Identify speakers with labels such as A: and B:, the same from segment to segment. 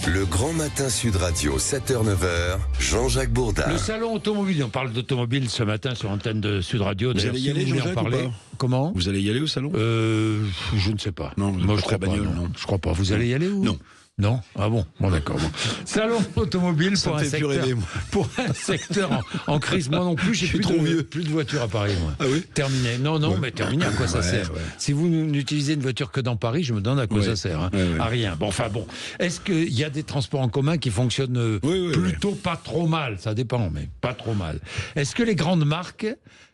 A: Le grand matin Sud Radio, 7h-9h, Jean-Jacques Bourdin.
B: Le salon automobile, on parle d'automobile ce matin sur antenne de Sud Radio.
C: Vous allez y aller, Jean-Jacques, ou pas ?
B: Comment ?
C: Vous allez y aller au salon ?
B: Je ne sais pas.
C: Non,
B: moi je crois pas. Non. Je crois pas. Vous allez y aller ou ?
C: Non.
B: Non ? Ah bon, d'accord. Bon. Salon automobile pour un secteur en crise. Moi non plus, j'ai plus de voiture à Paris. Moi.
C: Ah oui ?
B: Terminé. Non, mais terminé, à quoi ça sert ? Si vous n'utilisez une voiture que dans Paris, je me demande à quoi ça sert. Hein. À rien. Bon. Est-ce qu'il y a des transports en commun qui fonctionnent plutôt pas trop mal ? Ça dépend, mais pas trop mal. Est-ce que les grandes marques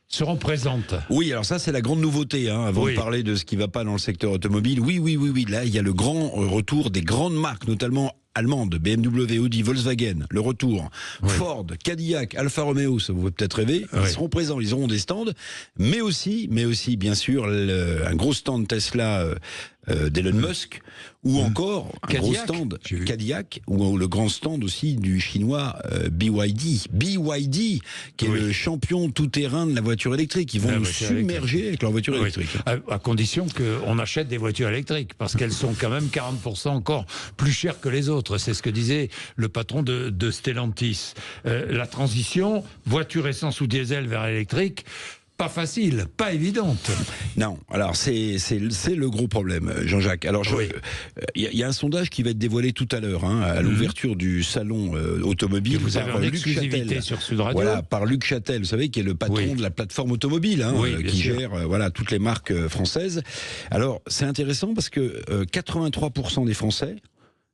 B: seront présentes?
C: Oui, alors ça c'est la grande nouveauté, avant de parler de ce qui ne va pas dans le secteur automobile. Oui, là il y a le grand retour des grandes marques, notamment allemandes, BMW, Audi, Volkswagen, le retour, Ford, Cadillac, Alfa Romeo, ça vous fait peut-être rêver, ils seront présents, ils auront des stands, mais aussi bien sûr un gros stand Tesla d'Elon Musk, ou encore un gros stand Cadillac, ou le grand stand aussi du chinois BYD, qui est le champion tout-terrain de la voiture électrique. Ils vont nous submerger avec leur voiture électrique.
B: À condition qu'on achète des voitures électriques, parce qu'elles sont quand même 40% encore plus chères que les autres. C'est ce que disait le patron de Stellantis. La transition, voiture essence ou diesel vers électrique, pas facile, pas évidente.
C: Non, alors c'est le gros problème, Jean-Jacques. Alors il y a un sondage qui va être dévoilé tout à l'heure, à l'ouverture du salon automobile.
B: Que vous avez en exclusivité sur Sud Radio.
C: Voilà, par Luc Châtel, vous savez, qui est le patron de la plateforme automobile, qui gère toutes les marques françaises. Alors c'est intéressant parce que 83% des Français,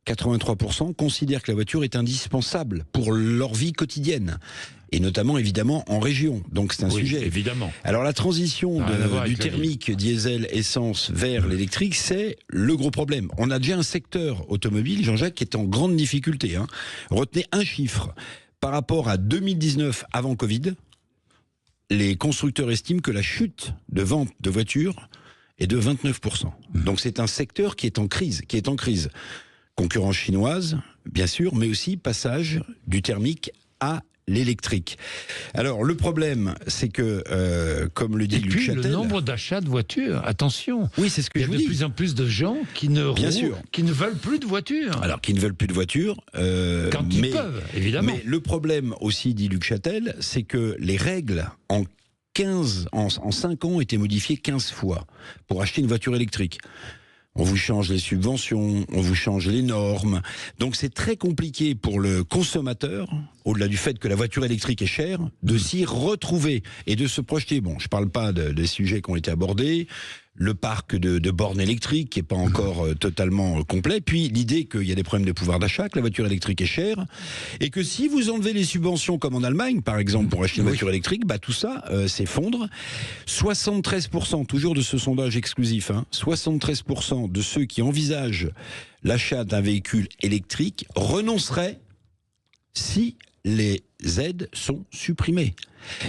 C: 83% considèrent que la voiture est indispensable pour leur vie quotidienne. Et notamment, évidemment, en région. Donc, c'est un sujet.
B: Évidemment.
C: Alors, la transition du thermique, diesel, essence vers l'électrique, c'est le gros problème. On a déjà un secteur automobile, Jean-Jacques, qui est en grande difficulté. Retenez un chiffre. Par rapport à 2019, avant Covid, les constructeurs estiment que la chute de vente de voitures est de 29%. Donc, c'est un secteur qui est en crise. Concurrence chinoise, bien sûr, mais aussi passage du thermique à l'électrique. Alors, le problème, c'est que, comme le dit Luc Châtel...
B: le nombre d'achats de voitures, attention.
C: Oui, c'est ce que je vous dis.
B: Il y a de plus en plus de gens qui ne veulent plus de voitures.
C: Alors, qui ne veulent plus de voitures...
B: quand ils peuvent, évidemment.
C: Mais le problème aussi, dit Luc Châtel, c'est que les règles en 5 ans ont été modifiées 15 fois pour acheter une voiture électrique. On vous change les subventions, on vous change les normes. Donc c'est très compliqué pour le consommateur, au-delà du fait que la voiture électrique est chère, de s'y retrouver et de se projeter. Bon, je ne parle pas des sujets qui ont été abordés, le parc de bornes électriques qui n'est pas encore totalement complet, puis l'idée qu'il y a des problèmes de pouvoir d'achat, que la voiture électrique est chère, et que si vous enlevez les subventions comme en Allemagne, par exemple, pour acheter une voiture électrique, tout ça s'effondre. 73%, toujours de ce sondage exclusif, 73% de ceux qui envisagent l'achat d'un véhicule électrique renonceraient si les aides sont supprimées.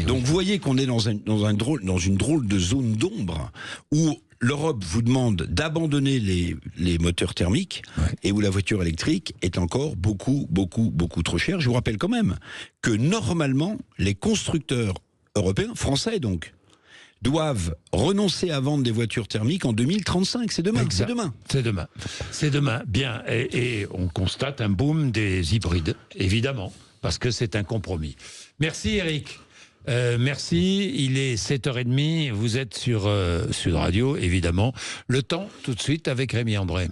C: Donc vous voyez qu'on est dans une drôle de zone d'ombre où l'Europe vous demande d'abandonner les moteurs thermiques et où la voiture électrique est encore beaucoup trop chère. Je vous rappelle quand même que normalement les constructeurs européens, français donc, doivent renoncer à vendre des voitures thermiques en 2035. C'est demain.
B: C'est demain. Bien. Et on constate un boom des hybrides, évidemment, parce que c'est un compromis. Merci Eric. Merci, il est 7h30, vous êtes sur Sud Radio, évidemment. Le temps, tout de suite, avec Rémi André.